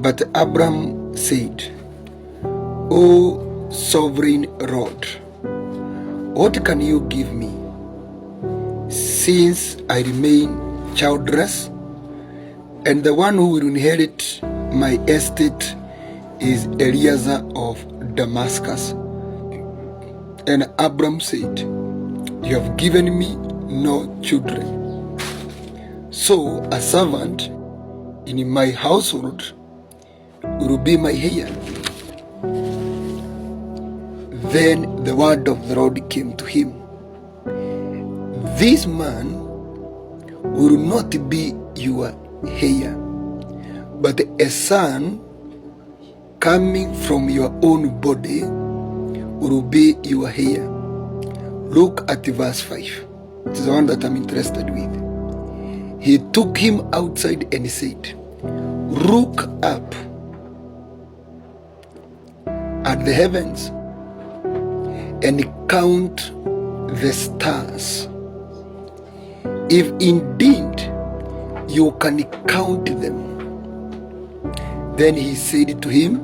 But Abram said, O sovereign Lord, what can you give me, since I remain childless, and the one who will inherit my estate is Eliezer of Damascus? And Abram said, you have given me no children, so a servant in my household will be my heir. Then the word of the Lord came to him, this man will not be your heir, but a son coming from your own body will be your heir. Look at verse 5. It's the one that I'm interested with. He took him outside and said, look up at the heavens and count the stars, if indeed you can count them. Then he said to him,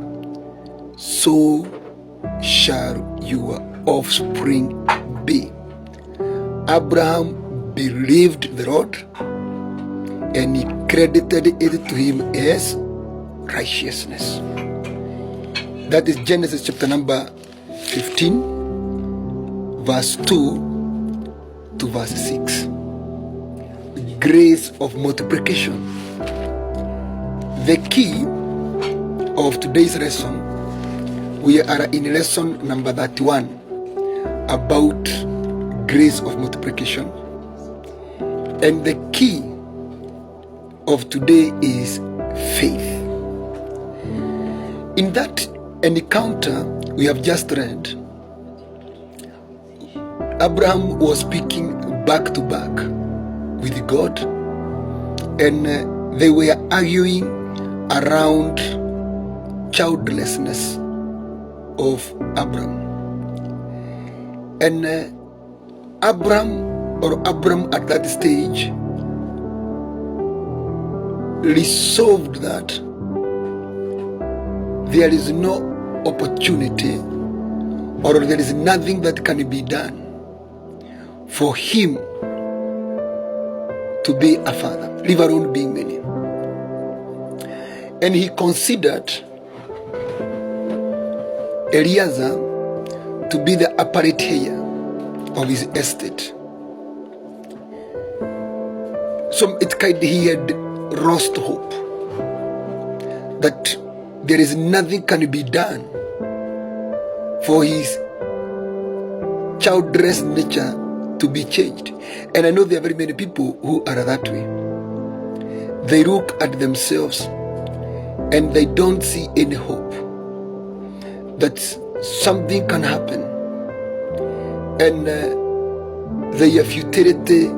so shall your offspring be. Abraham believed the Lord, and he credited it to him as righteousness. That is Genesis chapter number 15, verse 2 to verse 6. Grace of multiplication. The key of today's lesson, we are in lesson number 31 about grace of multiplication, and the key of today is faith. In that encounter we have just read, Abraham was speaking back to back with God, and they were arguing around childlessness of Abram. And Abram at that stage resolved that there is no opportunity, or there is nothing that can be done for him to be a father, leave alone being many. And he considered Eliezer to be the apparent heir of his estate. So he had lost hope that there is nothing can be done for his childless nature to be changed. And I know there are very many people who are that way. They look at themselves and they don't see any hope that something can happen, and their futility,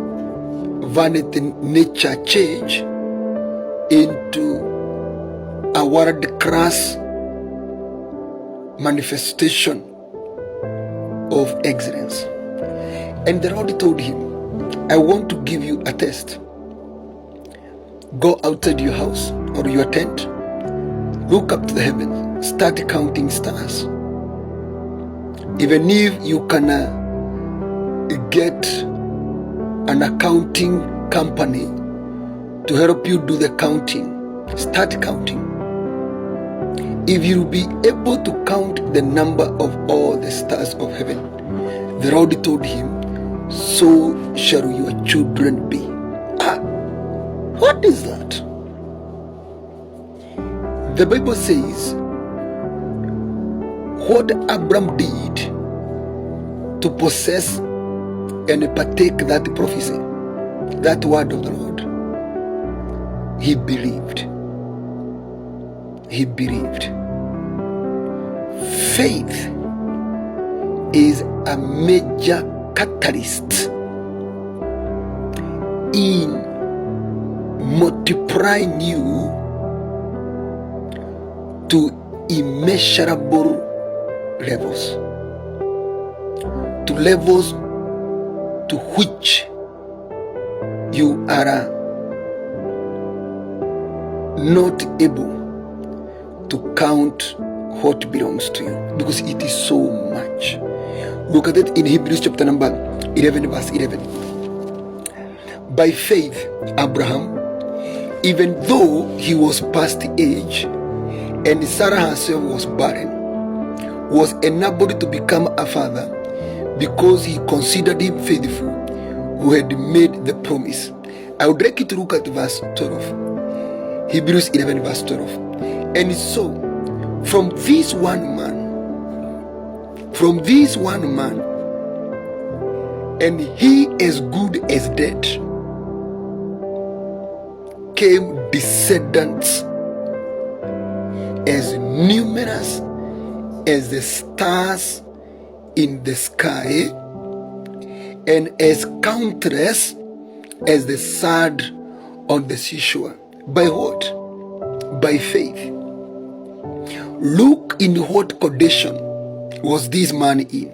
vanity, nature change into a world-class manifestation of excellence. And the Lord told him, I want to give you a test. Go outside your house or your tent, look up to the heavens, start counting stars. Even if you can get an accounting company to help you do the counting, start counting. If you'll be able to count the number of all the stars of heaven, the Lord told him, so shall your children be. What is that? The Bible says, what Abram did to possess and partake that prophecy, that word of the Lord, he believed. He believed. Faith is a major catalyst in multiplying you to immeasurable levels, to levels to which you are not able to count what belongs to you, because it is so much. Look at it in Hebrews chapter number 11 verse 11. By faith, Abraham, even though he was past age and Sarah herself was barren, was enabled to become a father because he considered him faithful who had made the promise. I would like you to look at verse 12. Hebrews 11 verse 12. And so, from this one man, and he as good as dead, came descendants as numerous as the stars in the sky, and as countless as the sand on the seashore. By what? By faith. Look in what condition was this man in.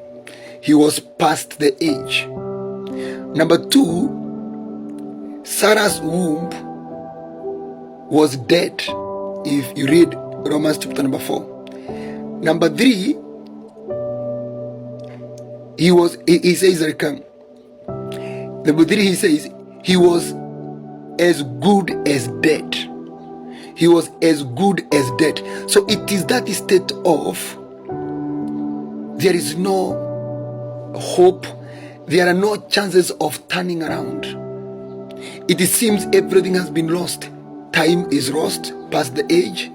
He was past the age. Number 2, Sarah's womb was dead, if you read Romans chapter number 4. Number 3, he says, number 3, he says, he was as good as dead. He was as good as dead. So it is that state of there is no hope, there are no chances of turning around. It seems everything has been lost. Time is lost past the age.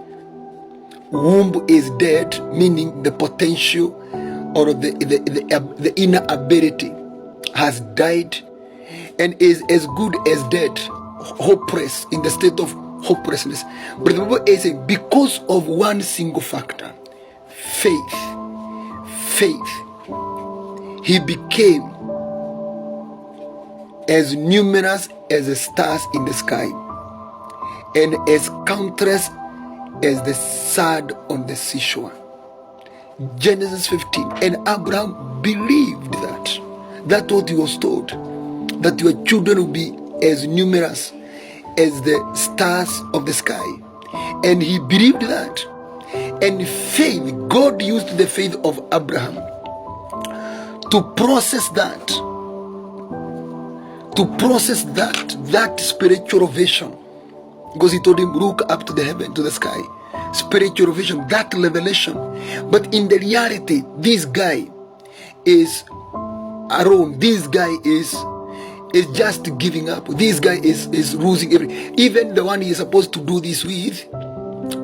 Womb is dead, meaning the potential or the inner ability has died, and is as good as dead, hopeless, in the state of hopelessness. But the Bible is saying, because of one single factor, faith, he became as numerous as the stars in the sky, and as countless as the sand on the seashore. Genesis 15. And Abraham believed that. That's what he was told, that your children will be as numerous as the stars of the sky. And he believed that. And faith, God used the faith of Abraham to process that, that spiritual vision. Because he told him, look up to the heaven, to the sky. Spiritual vision, that revelation. But in the reality, this guy is alone. This guy is just giving up. This guy is losing everything. Even the one he is supposed to do this with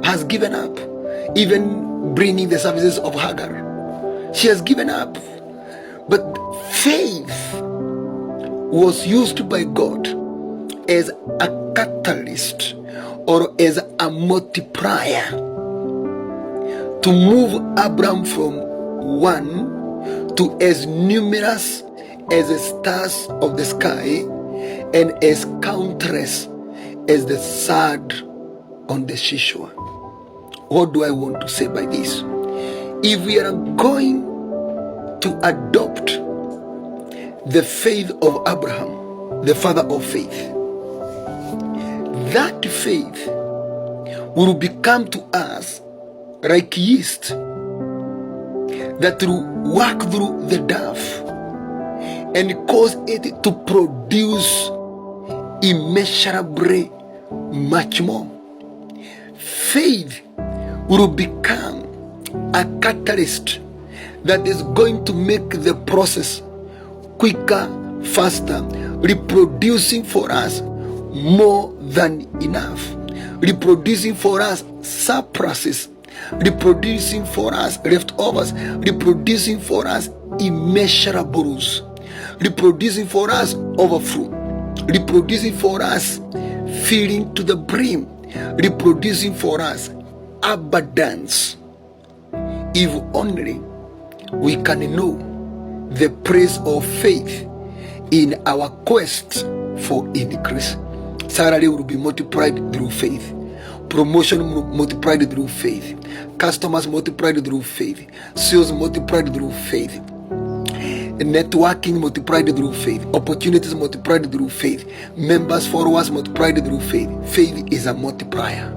has given up. Even bringing the services of Hagar, she has given up. But faith was used by God as a catalyst or as a multiplier to move Abraham from one to as numerous as the stars of the sky and as countless as the sand on the seashore. What do I want to say by this? If we are going to adopt the faith of Abraham, the father of faith, that faith will become to us like yeast that will work through the dough and cause it to produce immeasurably much more. Faith will become a catalyst that is going to make the process quicker, faster, reproducing for us more than enough, reproducing for us surpluses, reproducing for us leftovers, reproducing for us immeasurables, reproducing for us overflow, reproducing for us filling to the brim, reproducing for us abundance. If only we can know the praise of faith in our quest for increase. Salary will be multiplied through faith. Promotion multiplied through faith. Customers multiplied through faith. Sales multiplied through faith. Networking multiplied through faith. Opportunities multiplied through faith. Members, followers multiplied through faith. Faith is a multiplier.